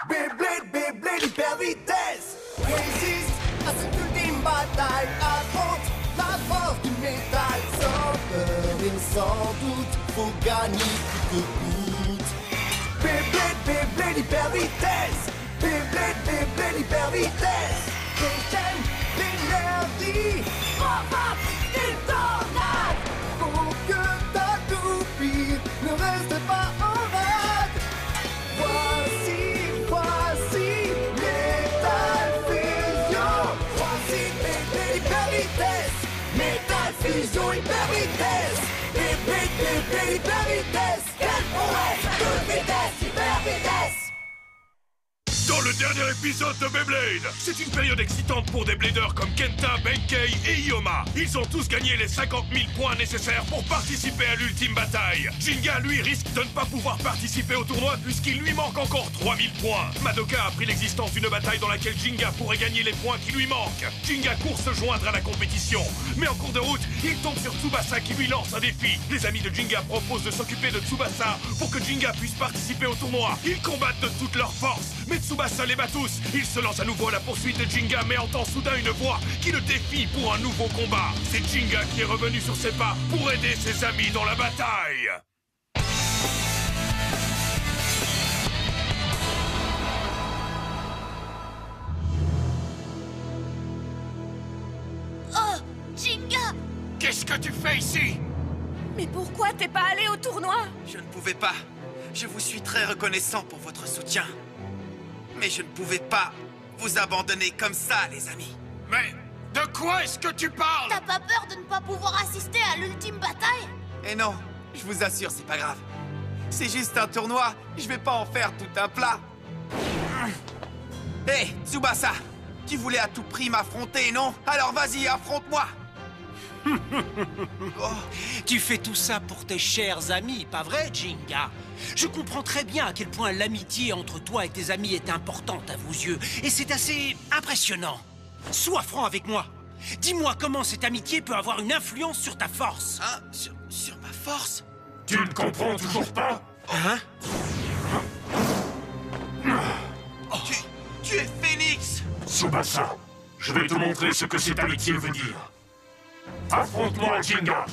Beyblade, Beyblade, hyper vitesse. Résiste à cette ultime bataille. Affronte la force du métal. Sans peur et sans doute, faut gagner coûte que coûte. Beyblade, Beyblade, hyper vitesse. Beyblade, Beyblade, hyper vitesse. Déchaîne l'énergie. Frappe une tornade. Pour que ta toupie ne reste pas en rade. Voici Metal Fusion. Voici Beyblade, hyper vitesse. Metal Fusion, hyper vitesse. Beyblade, Beyblade, hyper vitesse. Quelle prouesse, toute vitesse, hyper vitesse. Dans le dernier épisode de Beyblade, c'est une période excitante pour des bladers comme Kenta, Benkei et Ioma. Ils ont tous gagné les 50 000 points nécessaires pour participer à l'ultime bataille. Jinga, lui, risque de ne pas pouvoir participer au tournoi puisqu'il lui manque encore 3 000 points. Madoka a appris l'existence d'une bataille dans laquelle Jinga pourrait gagner les points qui lui manquent. Jinga court se joindre à la compétition. Mais en cours de route, il tombe sur Tsubasa qui lui lance un défi. Les amis de Jinga proposent de s'occuper de Tsubasa pour que Jinga puisse participer au tournoi. Ils combattent de toute leur force, mais Tsubasa les bat tous. Il se lance à nouveau à la poursuite de Jinga, mais entend soudain une voix qui le défie pour un nouveau combat. C'est Jinga qui est revenu sur ses pas pour aider ses amis dans la bataille. Oh, Jinga! Qu'est-ce que tu fais ici? Mais pourquoi t'es pas allé au tournoi? Je ne pouvais pas. Je vous suis très reconnaissant pour votre soutien. Mais je ne pouvais pas vous abandonner comme ça, les amis. Mais de quoi est-ce que tu parles? T'as pas peur de ne pas pouvoir assister à l'ultime bataille? Et non, je vous assure, c'est pas grave. C'est juste un tournoi, je vais pas en faire tout un plat. Hé, Tsubasa, tu voulais à tout prix m'affronter, non? Alors vas-y, affronte-moi. Tu fais tout ça pour tes chers amis, pas vrai, Jinga? Je comprends très bien à quel point l'amitié entre toi et tes amis est importante à vos yeux. Et c'est assez impressionnant. Sois franc avec moi. Dis-moi comment cette amitié peut avoir une influence sur ta force. Hein? Sur ma force? Tu ne comprends toujours pas? Hein? Tu es Phoenix! Tsubasa, je vais te montrer ce que cette amitié veut dire. Affronte-moi, Jinga!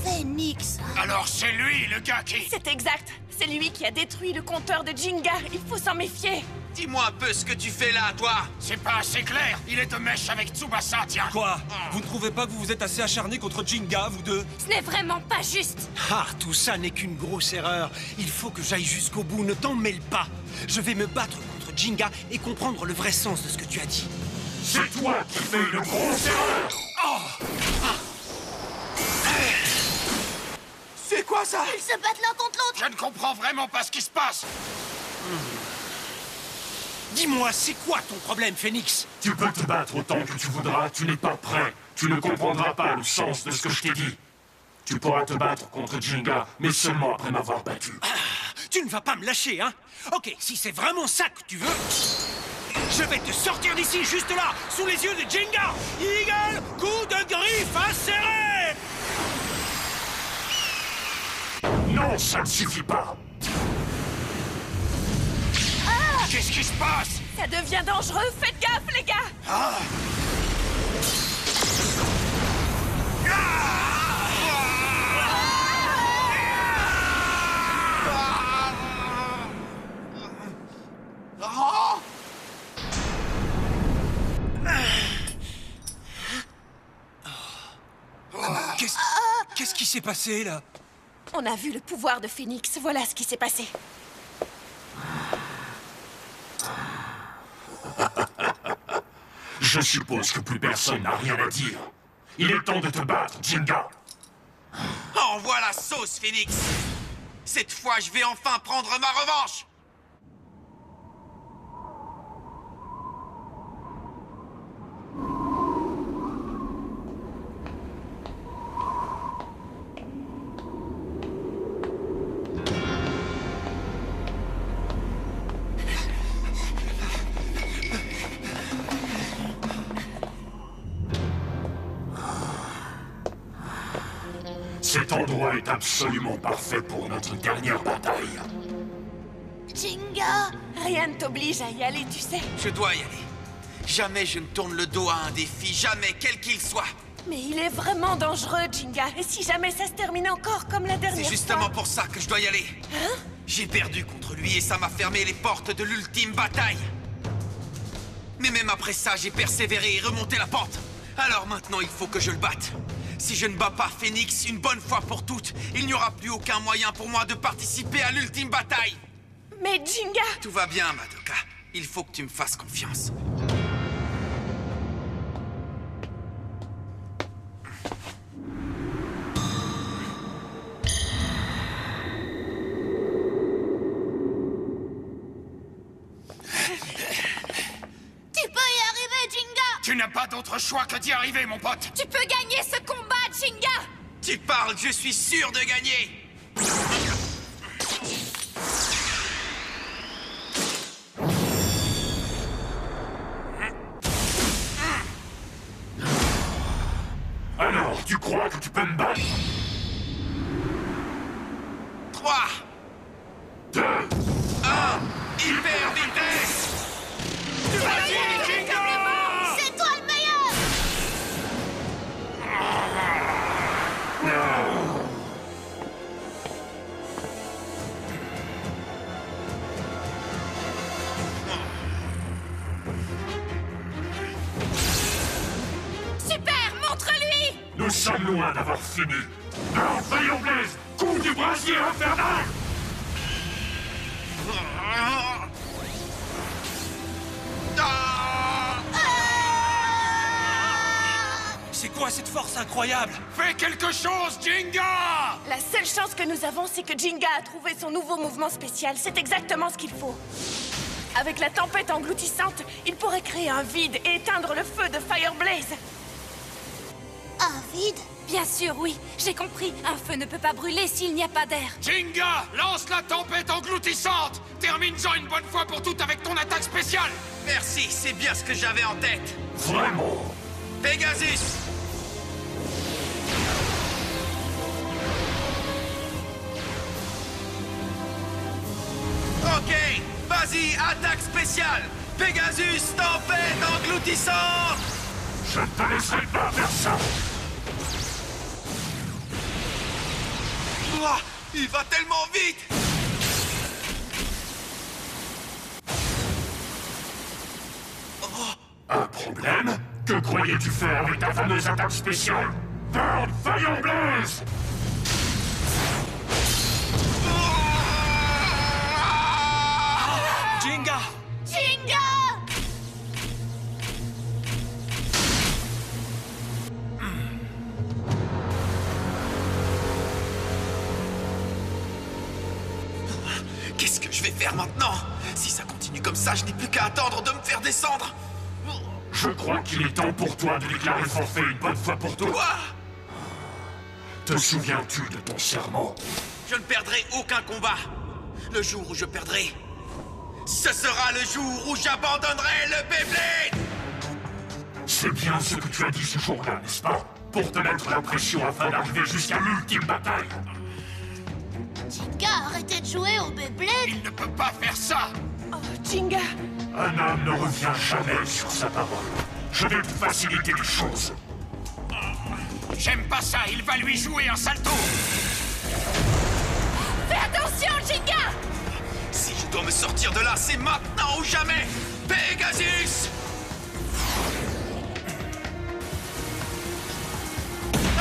Phoenix! Alors c'est lui, le gars qui... C'est exact. C'est lui qui a détruit le compteur de Jinga. Il faut s'en méfier. Dis-moi un peu ce que tu fais là, toi! C'est pas assez clair. Il est de mèche avec Tsubasa, tiens. Quoi? Vous ne trouvez pas que vous vous êtes assez acharné contre Jinga, vous deux? Ce n'est vraiment pas juste. Ah, tout ça n'est qu'une grosse erreur. Il faut que j'aille jusqu'au bout, ne t'en mêle pas. Je vais me battre contre Jinga et comprendre le vrai sens de ce que tu as dit. C'est toi qui fais une grosse erreur. C'est quoi ça? Ils se battent l'un contre l'autre! Je ne comprends vraiment pas ce qui se passe. Dis-moi, c'est quoi ton problème, Phoenix? Tu peux te battre autant que tu voudras, tu n'es pas prêt. Tu ne comprendras pas le sens de ce que je t'ai dit. Tu pourras te battre contre Jinga, mais seulement après m'avoir battu. Ah, tu ne vas pas me lâcher, hein? Ok, si c'est vraiment ça que tu veux, je vais te sortir d'ici, juste là, sous les yeux de Jinga! Eagle, coup de griffe inséré! Non, ça ne suffit pas. Qu'est-ce qui se passe? Ça devient dangereux. Faites gaffe, les gars. Qu'est-ce qui s'est passé, là? On a vu le pouvoir de Phoenix. Voilà ce qui s'est passé. Je suppose que plus personne n'a rien à dire. Il est temps de te battre, Jinga. Envoie la sauce, Phoenix! Cette fois, je vais enfin prendre ma revanche! Cet endroit est absolument parfait pour notre dernière bataille. Jinga! Rien ne t'oblige à y aller, tu sais. Je dois y aller. Jamais je ne tourne le dos à un défi, jamais, quel qu'il soit. Mais il est vraiment dangereux, Jinga. Et si jamais ça se termine encore comme la dernière C'est fois... justement pour ça que je dois y aller. Hein? J'ai perdu contre lui et ça m'a fermé les portes de l'ultime bataille. Mais même après ça, j'ai persévéré et remonté la pente. Alors maintenant, il faut que je le batte. Si je ne bats pas Phoenix une bonne fois pour toutes, il n'y aura plus aucun moyen pour moi de participer à l'ultime bataille. Mais Jinga... Tout va bien, Madoka. Il faut que tu me fasses confiance. Tu peux y arriver, Jinga! Tu n'as pas d'autre choix que d'y arriver, mon pote. Tu peux gagner ce combat, Jinga! Tu parles, je suis sûr de gagner. Alors, tu crois que tu peux me battre? 3, 2, 1, hyper vitesse! C'est toi le meilleur! Super, montre-lui! nous sommes loin d'avoir fini. Alors, Fire Blaze, coup du brasier infernal! C'est quoi cette force incroyable? Fais quelque chose, Jinga! La seule chance que nous avons, c'est que Jinga a trouvé son nouveau mouvement spécial. C'est exactement ce qu'il faut. Avec la tempête engloutissante, il pourrait créer un vide et éteindre le feu de Fire Blaze. Un vide? Bien sûr, oui. J'ai compris. Un feu ne peut pas brûler s'il n'y a pas d'air. Jinga, lance la tempête engloutissante! Termine-en une bonne fois pour toutes avec ton attaque spéciale! Merci, c'est bien ce que j'avais en tête. Vraiment? Pegasus! Ok, vas-y, attaque spéciale! Pegasus, tempête engloutissante! Je ne te laisserai pas faire ça! Ouah, il va tellement vite! Un problème? Que croyais-tu faire avec ta fameuse attaque spéciale? Burn Fire Blaze! Jinga! Jinga! Qu'est-ce que je vais faire maintenant? Si ça continue comme ça, je n'ai plus qu'à attendre de me faire descendre! Je crois qu'il est temps pour toi de déclarer forfait une bonne fois pour toutes. Quoi? Te souviens-tu de ton serment? Je ne perdrai aucun combat. Le jour où je perdrai, ce sera le jour où j'abandonnerai le Beyblade! C'est bien ce que tu as dit ce jour-là, n'est-ce pas? Pour te mettre la pression afin d'arriver jusqu'à l'ultime bataille. Jinga, arrêtez de jouer au Beyblade! Il ne peut pas faire ça! Oh, Jinga! Un homme ne revient jamais sur sa parole. Je vais te faciliter les choses. J'aime pas ça, il va lui jouer un salto! Fais attention, Jinga! Si je dois me sortir de là, c'est maintenant ou jamais! Pegasus!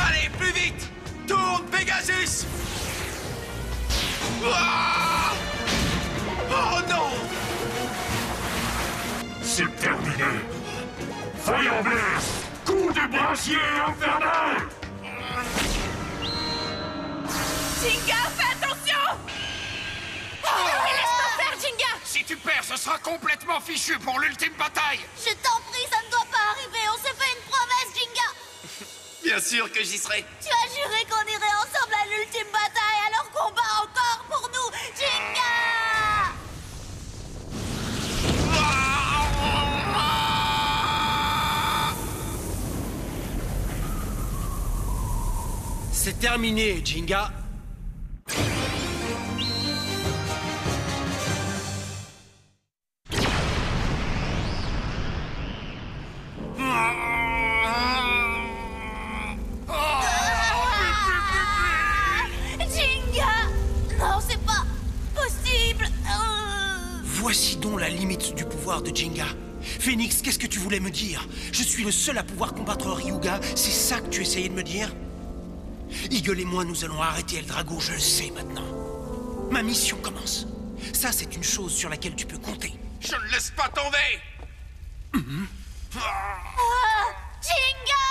Allez, plus vite! Tourne, Pegasus! Ouah! Oh non! C'est terminé. Fire Blaze, coup de brasier infernal! Jinga, fais attention! Laisse-moi faire, Jinga! Si tu perds, ce sera complètement fichu pour l'ultime bataille! Je t'en prie, ça ne doit pas arriver. On s'est fait une promesse, Jinga! Bien sûr que j'y serai. Tu as juré qu'on irait ensemble à l'ultime bataille, alors combat encore pour nous, Jinga! C'est terminé, Jinga. Voici donc la limite du pouvoir de Jinga. Phoenix, qu'est-ce que tu voulais me dire? Je suis le seul à pouvoir combattre Ryuga, c'est ça que tu essayais de me dire? Eagle et moi, nous allons arrêter El Drago, je le sais maintenant. Ma mission commence. Ça, c'est une chose sur laquelle tu peux compter. Je ne laisse pas tomber. Jinga!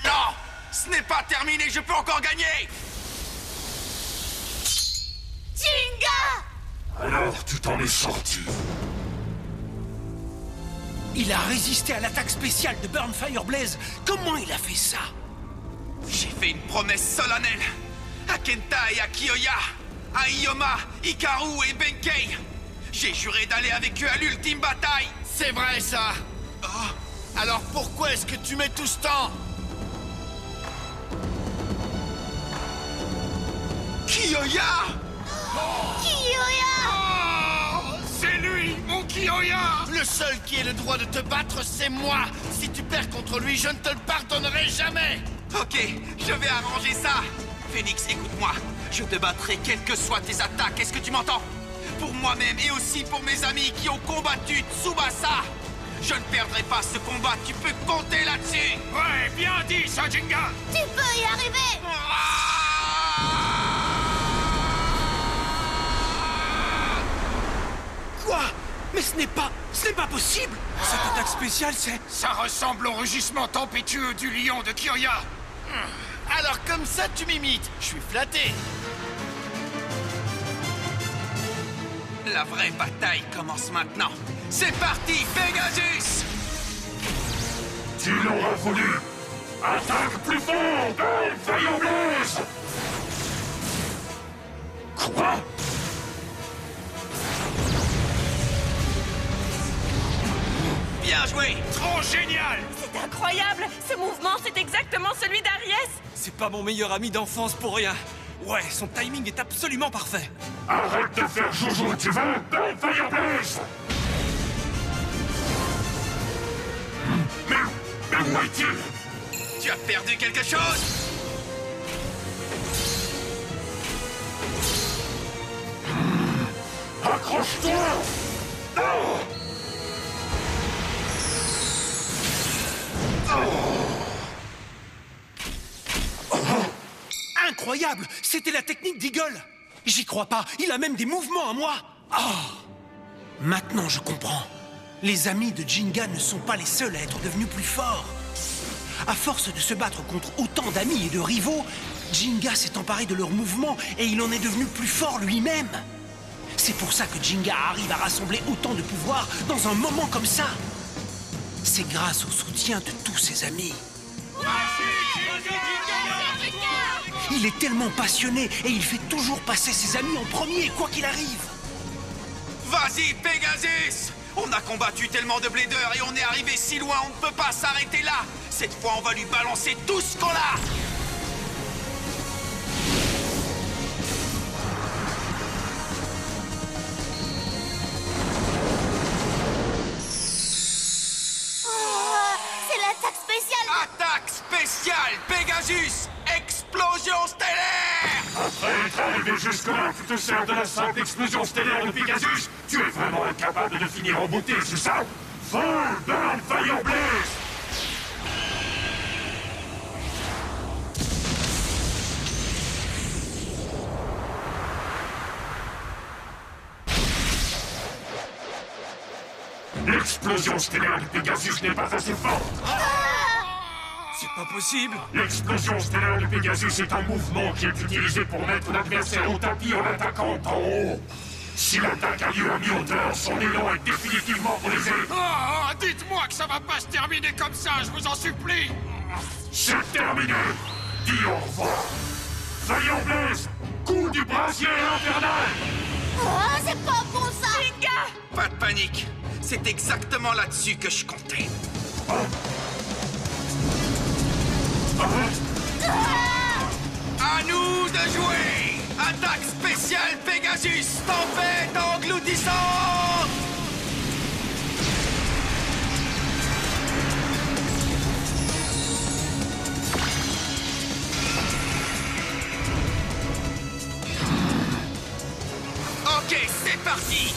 Non! Ce n'est pas terminé, je peux encore gagner! Jinga! Alors tu t'en es sorti. Il a résisté à l'attaque spéciale de Burnfire Blaze. Comment il a fait ça? J'ai fait une promesse solennelle à Kenta et à Kiyoya, à Ioma, Hikaru et Benkei. J'ai juré d'aller avec eux à l'ultime bataille. C'est vrai, ça. Oh, Alors pourquoi est-ce que tu mets tout ce temps? Kiyoya! Kiyoya! Oh, c'est lui, mon Kiyoya! Le seul qui ait le droit de te battre, c'est moi. Si tu perds contre lui, je ne te le pardonnerai jamais. Ok, je vais arranger ça. Phoenix, écoute-moi. Je te battrai quelles que soient tes attaques. Est-ce que tu m'entends? Pour moi-même et aussi pour mes amis qui ont combattu Tsubasa. Je ne perdrai pas ce combat. Tu peux compter là-dessus. Ouais, bien dit, ça, Jinga! Tu peux y arriver! Quoi? Mais ce n'est pas possible! Cette attaque spéciale, c'est... Ça ressemble au rugissement tempétueux du lion de Kiyoya. Alors comme ça, tu m'imites. Je suis flatté. La vraie bataille commence maintenant. C'est parti, Pegasus! Tu l'auras voulu. Attaque plus fort, Fire Blaze! Quoi? Bien joué! Trop génial! C'est incroyable! Ce mouvement, c'est exactement celui d'Aries! C'est pas mon meilleur ami d'enfance pour rien. Ouais, son timing est absolument parfait. Arrête de faire joujou, tu veux? Fire Blaze! Mais où est-il? Tu as perdu quelque chose? Accroche-toi! Oh! Incroyable! C'était la technique d'Eagle! J'y crois pas, il a même des mouvements à moi! Oh! Maintenant je comprends. Les amis de Jinga ne sont pas les seuls à être devenus plus forts. À force de se battre contre autant d'amis et de rivaux, Jinga s'est emparé de leurs mouvements et il en est devenu plus fort lui-même. C'est pour ça que Jinga arrive à rassembler autant de pouvoir dans un moment comme ça. C'est grâce au soutien de tous ses amis. Il est tellement passionné et il fait toujours passer ses amis en premier, quoi qu'il arrive. Vas-y, Pegasus! On a combattu tellement de bladers et on est arrivé si loin, on ne peut pas s'arrêter là! Cette fois, on va lui balancer tout ce qu'on a! C'est l'attaque spéciale! Attaque spéciale Pegasus! Explosion stellaire! Après être arrivé jusque-là, tu te sers de la simple explosion stellaire de Pegasus. Tu es vraiment incapable de finir en beauté, c'est ça? Full Burn Fire Blaze! L'explosion stellaire de Pegasus n'est pas assez forte. C'est pas possible. L'explosion stellaire de Pegasus est un mouvement qui est utilisé pour mettre l'adversaire au tapis en attaquant d'en haut. Si l'attaque a lieu à mi-hauteur, son élan est définitivement brisé. Oh, dites-moi que ça va pas se terminer comme ça, je vous en supplie. C'est terminé. Dis au revoir. Fire Blaze, coup du brasier infernal. Oh, c'est pas bon ça! Jinga! Pas de panique. C'est exactement là-dessus que je comptais. À nous de jouer! Attaque spéciale Pegasus! Tempête engloutissante! Ok, c'est parti!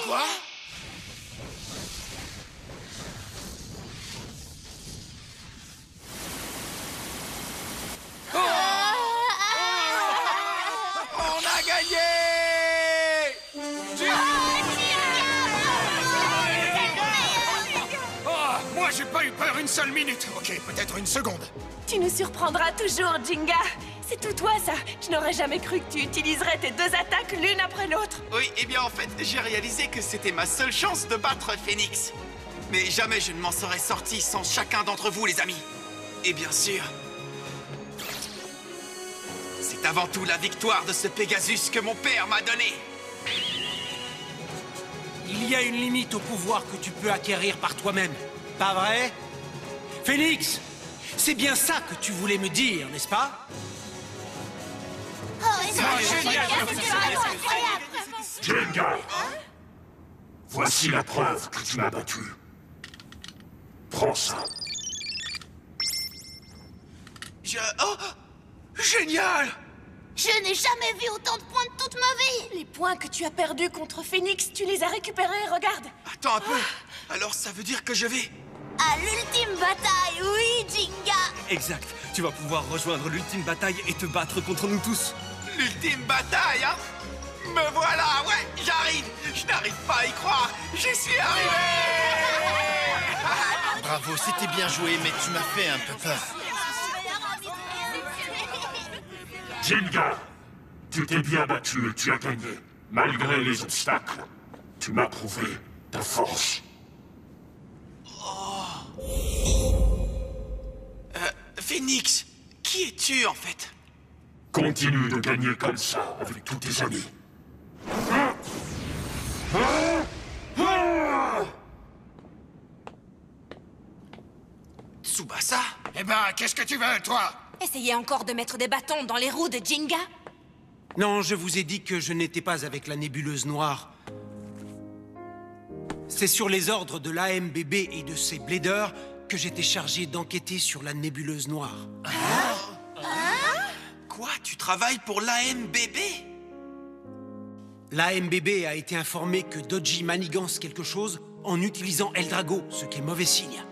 Quoi? On a gagné! Oh, moi j'ai pas eu peur une seule minute. Ok, peut-être une seconde. Tu nous surprendras toujours, Jinga. C'est tout toi, ça. Je n'aurais jamais cru que tu utiliserais tes deux attaques l'une après l'autre. Oui, eh bien en fait, j'ai réalisé que c'était ma seule chance de battre Phoenix. Mais jamais je ne m'en serais sorti sans chacun d'entre vous, les amis. Et bien sûr, c'est avant tout la victoire de ce Pegasus que mon père m'a donné. Il y a une limite au pouvoir que tu peux acquérir par toi-même. Pas vrai? Phoenix, c'est bien ça que tu voulais me dire, n'est-ce pas? Jenga! Voici la preuve que tu m'as battu. Prends ça. Oh! Génial! Je n'ai jamais vu autant de points de toute ma vie. Les points que tu as perdus contre Phoenix, tu les as récupérés, regarde. Attends un peu. Alors ça veut dire que je vais... À l'ultime bataille, oui, Jinga. Exact. Tu vas pouvoir rejoindre l'ultime bataille et te battre contre nous tous. L'ultime bataille, hein? Me voilà, ouais, j'arrive. Je n'arrive pas à y croire. J'y suis arrivé. Bravo, c'était bien joué, mais tu m'as fait un peu peur. Jenga! Tu t'es bien battu et tu as gagné. Malgré les obstacles, tu m'as prouvé ta force. Phoenix, qui es-tu en fait? Continue de gagner comme ça avec tous tes amis. Tsubasa? Eh ben, qu'est-ce que tu veux, toi? Essayez encore de mettre des bâtons dans les roues de Jinga. Non, je vous ai dit que je n'étais pas avec la nébuleuse noire. C'est sur les ordres de l'AMBB et de ses bladers que j'étais chargé d'enquêter sur la nébuleuse noire. Quoi? Tu travailles pour l'AMBB? L'AMBB a été informé que Dodgy manigance quelque chose en utilisant Eldrago, ce qui est mauvais signe.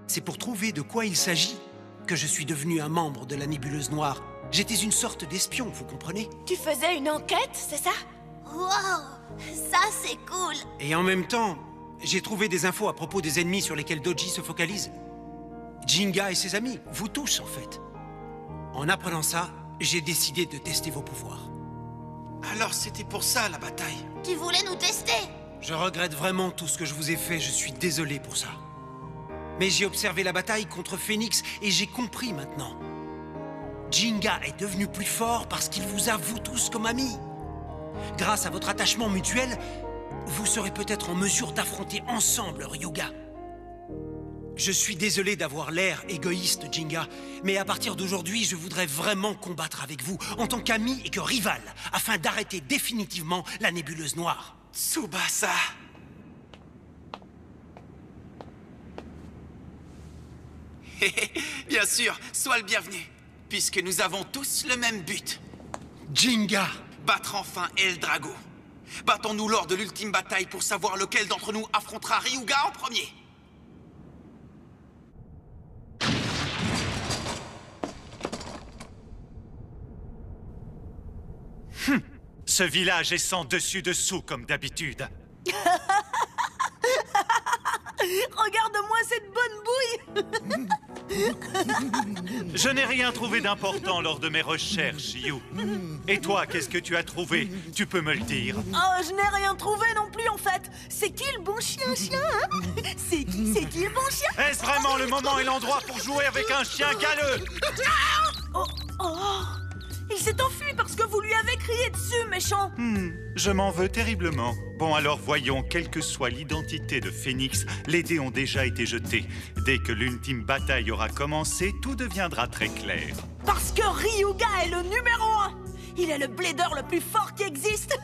C'est pour trouver de quoi il s'agit que je suis devenu un membre de la nébuleuse noire. J'étais une sorte d'espion, vous comprenez? Tu faisais une enquête, c'est ça? Wow, ça c'est cool. Et en même temps, j'ai trouvé des infos à propos des ennemis sur lesquels Dodgy se focalise. Jinga et ses amis, vous tous en fait. En apprenant ça, j'ai décidé de tester vos pouvoirs. Alors c'était pour ça la bataille. Tu voulais nous tester? Je regrette vraiment tout ce que je vous ai fait, je suis désolé pour ça. Mais j'ai observé la bataille contre Phoenix et j'ai compris maintenant. Jinga est devenu plus fort parce qu'il vous a vous tous comme amis. Grâce à votre attachement mutuel, vous serez peut-être en mesure d'affronter ensemble Ryuga. Je suis désolé d'avoir l'air égoïste, Jinga, mais à partir d'aujourd'hui, je voudrais vraiment combattre avec vous en tant qu'ami et que rival, afin d'arrêter définitivement la nébuleuse noire. Tsubasa! Bien sûr, sois le bienvenu, puisque nous avons tous le même but. Jinga! Battre enfin Eldrago. Battons-nous lors de l'ultime bataille pour savoir lequel d'entre nous affrontera Ryuga en premier. Ce village est sans dessus-dessous comme d'habitude. Regarde-moi cette bonne bouille. Je n'ai rien trouvé d'important lors de mes recherches, You. Et toi, qu'est-ce que tu as trouvé? Tu peux me le dire? Oh, je n'ai rien trouvé non plus, en fait. C'est qui le bon chien, hein? C'est qui le bon chien? Est-ce vraiment le moment et l'endroit pour jouer avec un chien galeux? Oh, il s'est enfui parce que vous lui avez crié dessus, méchant. Je m'en veux terriblement. Bon, alors voyons, quelle que soit l'identité de Phoenix, les dés ont déjà été jetés. Dès que l'ultime bataille aura commencé, tout deviendra très clair. Parce que Ryuga est le numéro 1. Il est le blader le plus fort qui existe.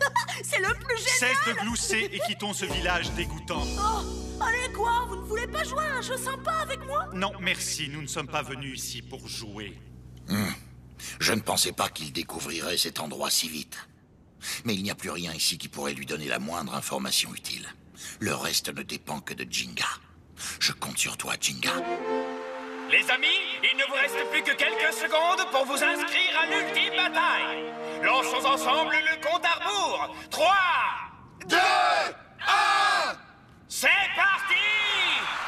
C'est le plus génial. Cesse de glousser et quittons ce village dégoûtant. Oh, allez quoi? Vous ne voulez pas jouer à un jeu sympa avec moi? Non, merci, nous ne sommes pas venus ici pour jouer. Je ne pensais pas qu'il découvrirait cet endroit si vite. Mais il n'y a plus rien ici qui pourrait lui donner la moindre information utile. Le reste ne dépend que de Jinga. Je compte sur toi, Jinga. Les amis, il ne vous reste plus que quelques secondes pour vous inscrire à l'ultime bataille. Lançons ensemble le compte à rebours. 3, 2, 1... C'est parti!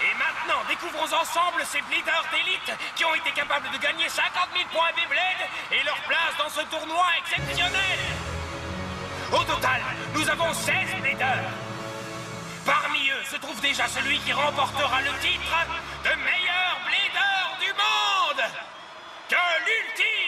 Et maintenant, découvrons ensemble ces bleeders d'élite qui ont été capables de gagner 50 000 points Beyblade et leur place dans ce tournoi exceptionnel. Au total, nous avons 16 bleeders. Parmi eux se trouve déjà celui qui remportera le titre de meilleur bleeder du monde. Que l'ultime